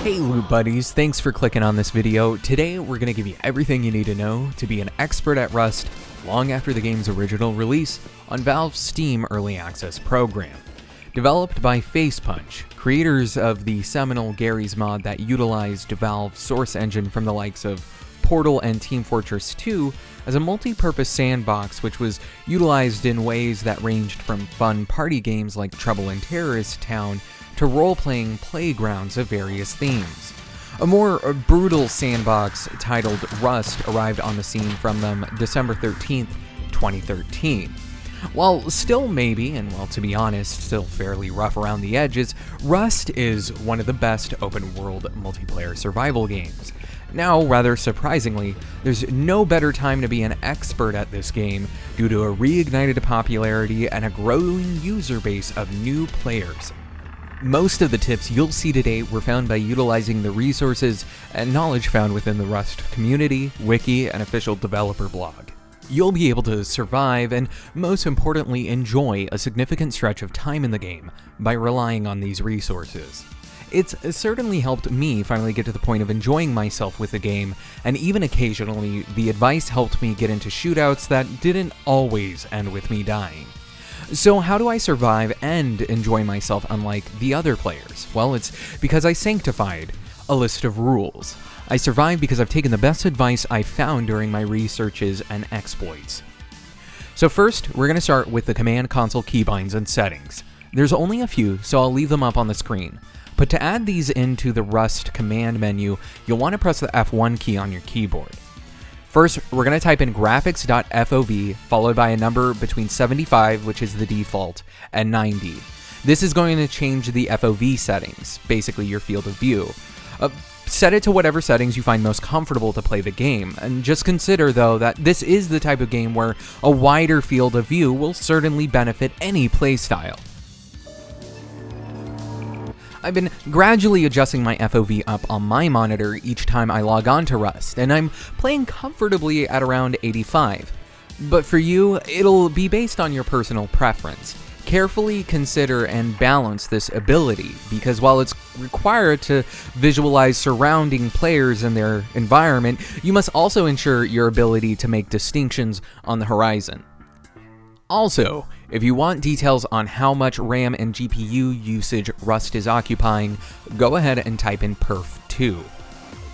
Hey Loot Buddies, thanks for clicking on this video. Today we're going to give you everything you need to know to be an expert at Rust long after the game's original release on Valve's Steam Early Access program. Developed by Facepunch, creators of the seminal Garry's mod that utilized Valve's source engine from the likes of Portal and Team Fortress 2 as a multi-purpose sandbox which was utilized in ways that ranged from fun party games like Trouble in Terrorist Town to role-playing playgrounds of various themes. A more brutal sandbox titled Rust arrived on the scene from them December 13th, 2013. While still maybe, and well to be honest, still fairly rough around the edges, Rust is one of the best open-world multiplayer survival games. Now, rather surprisingly, there's no better time to be an expert at this game due to a reignited popularity and a growing user base of new players. Most of the tips you'll see today were found by utilizing the resources and knowledge found within the Rust community, Wiki, and official developer blog. You'll be able to survive and, most importantly, enjoy a significant stretch of time in the game by relying on these resources. It's certainly helped me finally get to the point of enjoying myself with the game, and even occasionally, the advice helped me get into shootouts that didn't always end with me dying. So how do I survive and enjoy myself unlike the other players? Well, it's because I sanctified a list of rules. I survive because I've taken the best advice I found during my researches and exploits. So first, we're going to start with the command console keybinds and settings. There's only a few, so I'll leave them up on the screen. But to add these into the Rust command menu, you'll want to press the F1 key on your keyboard. First, we're going to type in graphics.fov, followed by a number between 75, which is the default, and 90. This is going to change the FOV settings, basically your field of view. Set it to whatever settings you find most comfortable to play the game, and just consider, though, that this is the type of game where a wider field of view will certainly benefit any playstyle. I've been gradually adjusting my FOV up on my monitor each time I log on to Rust, and I'm playing comfortably at around 85. But for you, it'll be based on your personal preference. Carefully consider and balance this ability, because while it's required to visualize surrounding players and their environment, you must also ensure your ability to make distinctions on the horizon. Also, if you want details on how much RAM and GPU usage Rust is occupying, go ahead and type in perf2.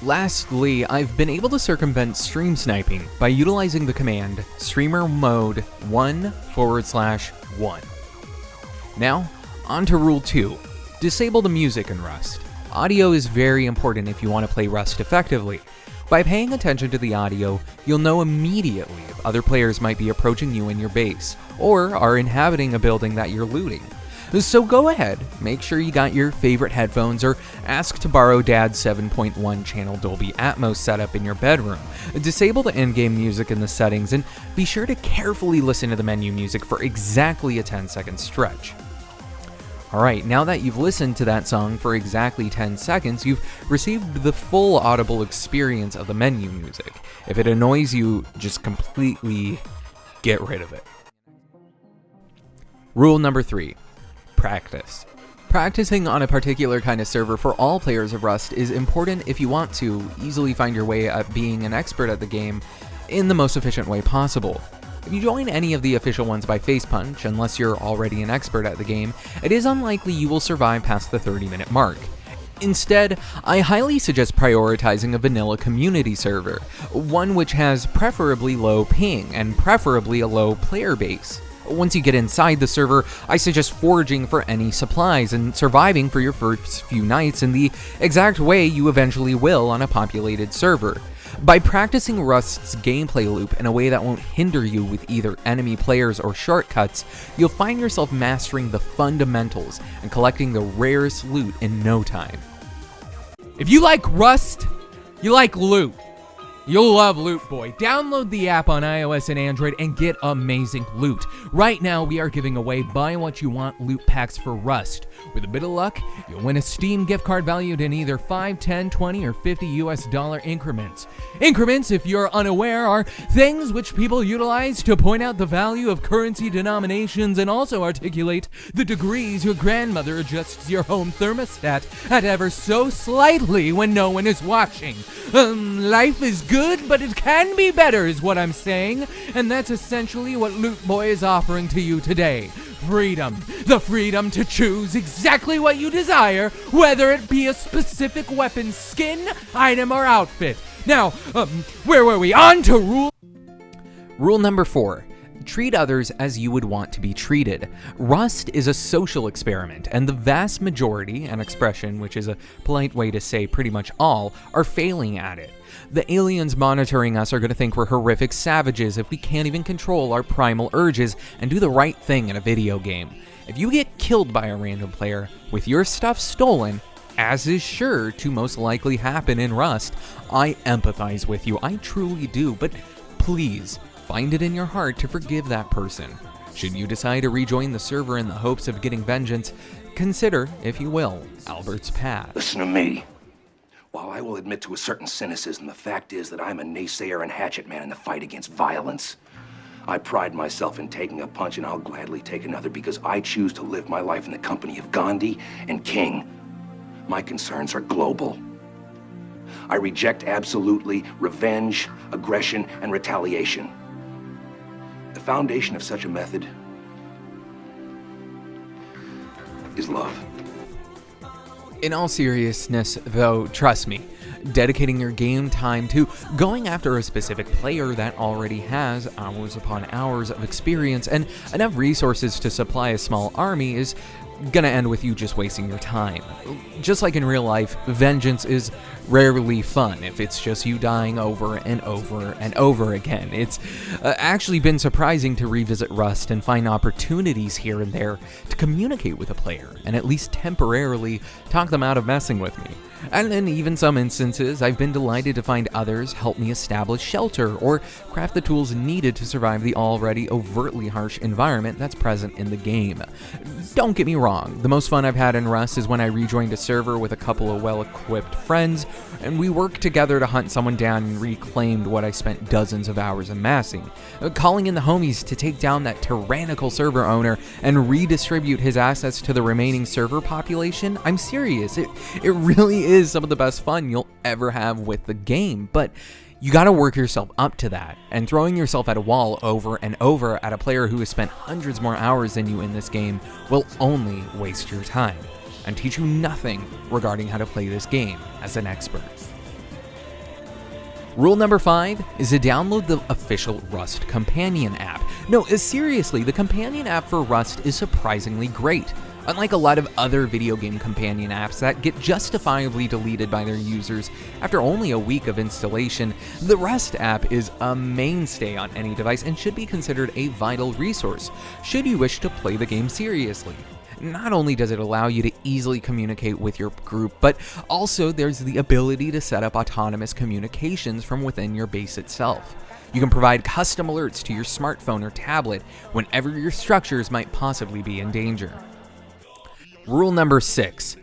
Lastly, I've been able to circumvent stream sniping by utilizing the command streamer mode 1/1. Now, on to rule 2. Disable the music in Rust. Audio is very important if you want to play Rust effectively. By paying attention to the audio, you'll know immediately if other players might be approaching you in your base, or are inhabiting a building that you're looting. So go ahead, make sure you got your favorite headphones, or ask to borrow Dad's 7.1 channel Dolby Atmos setup in your bedroom. Disable the in-game music in the settings, and be sure to carefully listen to the menu music for exactly a 10-second stretch. Alright, now that you've listened to that song for exactly 10 seconds, you've received the full audible experience of the menu music. If it annoys you, just completely get rid of it. Rule number 3. Practice. Practicing on a particular kind of server for all players of Rust is important if you want to easily find your way at being an expert at the game in the most efficient way possible. If you join any of the official ones by Facepunch, unless you're already an expert at the game, it is unlikely you will survive past the 30-minute mark. Instead, I highly suggest prioritizing a vanilla community server, one which has preferably low ping and preferably a low player base. Once you get inside the server, I suggest foraging for any supplies and surviving for your first few nights in the exact way you eventually will on a populated server. By practicing Rust's gameplay loop in a way that won't hinder you with either enemy players or shortcuts, you'll find yourself mastering the fundamentals and collecting the rarest loot in no time. If you like Rust, you like loot. You'll love LootBoy. Download the app on iOS and Android and get amazing loot. Right now, we are giving away buy what you want loot packs for Rust. With a bit of luck, you'll win a Steam gift card valued in either 5, 10, 20, or 50 US dollar increments. Increments, if you're unaware, are things which people utilize to point out the value of currency denominations and also articulate the degrees your grandmother adjusts your home thermostat at ever so slightly when no one is watching. Life is good, but it can be better is what I'm saying, and that's essentially what LootBoy is offering to you today. Freedom. The freedom to choose exactly what you desire, whether it be a specific weapon, skin, item, or outfit. Now, where were we? On to Rule number 4. Treat others as you would want to be treated. Rust is a social experiment, and the vast majority, an expression which is a polite way to say pretty much all, are failing at it. The aliens monitoring us are going to think we're horrific savages if we can't even control our primal urges and do the right thing in a video game. If you get killed by a random player with your stuff stolen, as is sure to most likely happen in Rust, I empathize with you. I truly do, but please, find it in your heart to forgive that person. Should you decide to rejoin the server in the hopes of getting vengeance, consider, if you will, Albert's path. Listen to me. While I will admit to a certain cynicism, the fact is that I'm a naysayer and hatchet man in the fight against violence. I pride myself in taking a punch, and I'll gladly take another because I choose to live my life in the company of Gandhi and King. My concerns are global. I reject absolutely revenge, aggression, and retaliation. The foundation of such a method is love. In all seriousness, though, trust me, dedicating your game time to going after a specific player that already has hours upon hours of experience and enough resources to supply a small army is gonna end with you just wasting your time. Just like in real life, vengeance is rarely fun if it's just you dying over and over and over again. It's actually been surprising to revisit Rust and find opportunities here and there to communicate with a player and at least temporarily talk them out of messing with me. And in even some instances, I've been delighted to find others help me establish shelter or craft the tools needed to survive the already overtly harsh environment that's present in the game. Don't get me wrong, the most fun I've had in Rust is when I rejoined a server with a couple of well-equipped friends, and we worked together to hunt someone down and reclaimed what I spent dozens of hours amassing. Calling in the homies to take down that tyrannical server owner and redistribute his assets to the remaining server population, I'm serious, it really is some of the best fun you'll ever have with the game, but you gotta work yourself up to that, and throwing yourself at a wall over and over at a player who has spent hundreds more hours than you in this game will only waste your time and teach you nothing regarding how to play this game as an expert. Rule number 5 is to download the official Rust companion app. No, seriously, the companion app for Rust is surprisingly great. Unlike a lot of other video game companion apps that get justifiably deleted by their users after only a week of installation, the Rust app is a mainstay on any device and should be considered a vital resource should you wish to play the game seriously. Not only does it allow you to easily communicate with your group, but also there's the ability to set up autonomous communications from within your base itself. You can provide custom alerts to your smartphone or tablet whenever your structures might possibly be in danger. Rule number 6,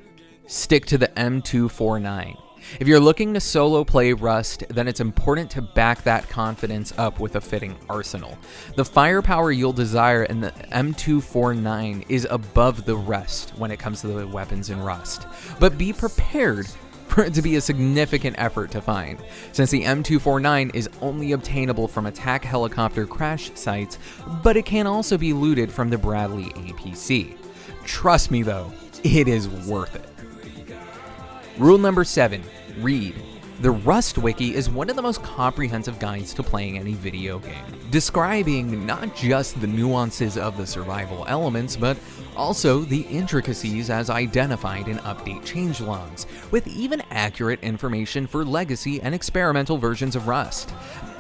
stick to the M249. If you're looking to solo play Rust, then it's important to back that confidence up with a fitting arsenal. The firepower you'll desire in the M249 is above the rest when it comes to the weapons in Rust, but be prepared for it to be a significant effort to find, since the M249 is only obtainable from attack helicopter crash sites, but it can also be looted from the Bradley APC. Trust me though, it is worth it. Rule number 7, read. The Rust Wiki is one of the most comprehensive guides to playing any video game, describing not just the nuances of the survival elements, but also the intricacies as identified in update changelogs, with even accurate information for legacy and experimental versions of Rust.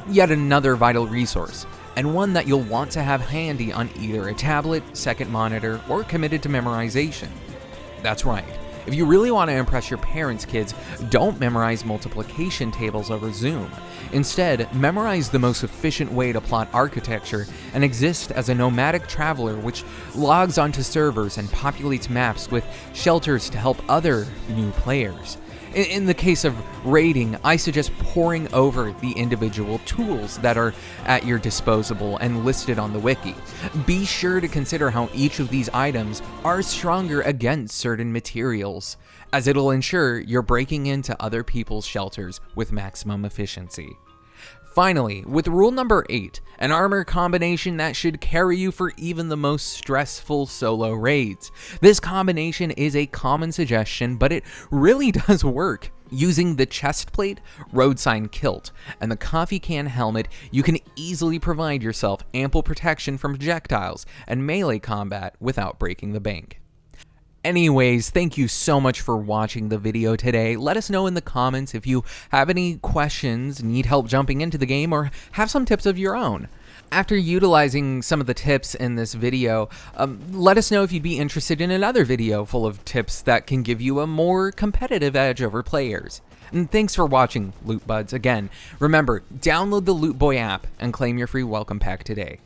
Yet another vital resource, and one that you'll want to have handy on either a tablet, second monitor, or committed to memorization. That's right, If you really want to impress your parents' kids, don't memorize multiplication tables over Zoom. Instead, memorize the most efficient way to plot architecture and exist as a nomadic traveler which logs onto servers and populates maps with shelters to help other new players. In the case of raiding, I suggest poring over the individual tools that are at your disposal and listed on the wiki. Be sure to consider how each of these items are stronger against certain materials, as it'll ensure you're breaking into other people's shelters with maximum efficiency. Finally, with rule number 8, an armor combination that should carry you for even the most stressful solo raids. This combination is a common suggestion, but it really does work. Using the chest plate, road sign kilt, and the coffee can helmet, you can easily provide yourself ample protection from projectiles and melee combat without breaking the bank. Anyways, thank you so much for watching the video today. Let us know in the comments if you have any questions, need help jumping into the game, or have some tips of your own. After utilizing some of the tips in this video, let us know if you'd be interested in another video full of tips that can give you a more competitive edge over players. And thanks for watching, Loot Buds. Again, remember, download the LootBoy app and claim your free welcome pack today.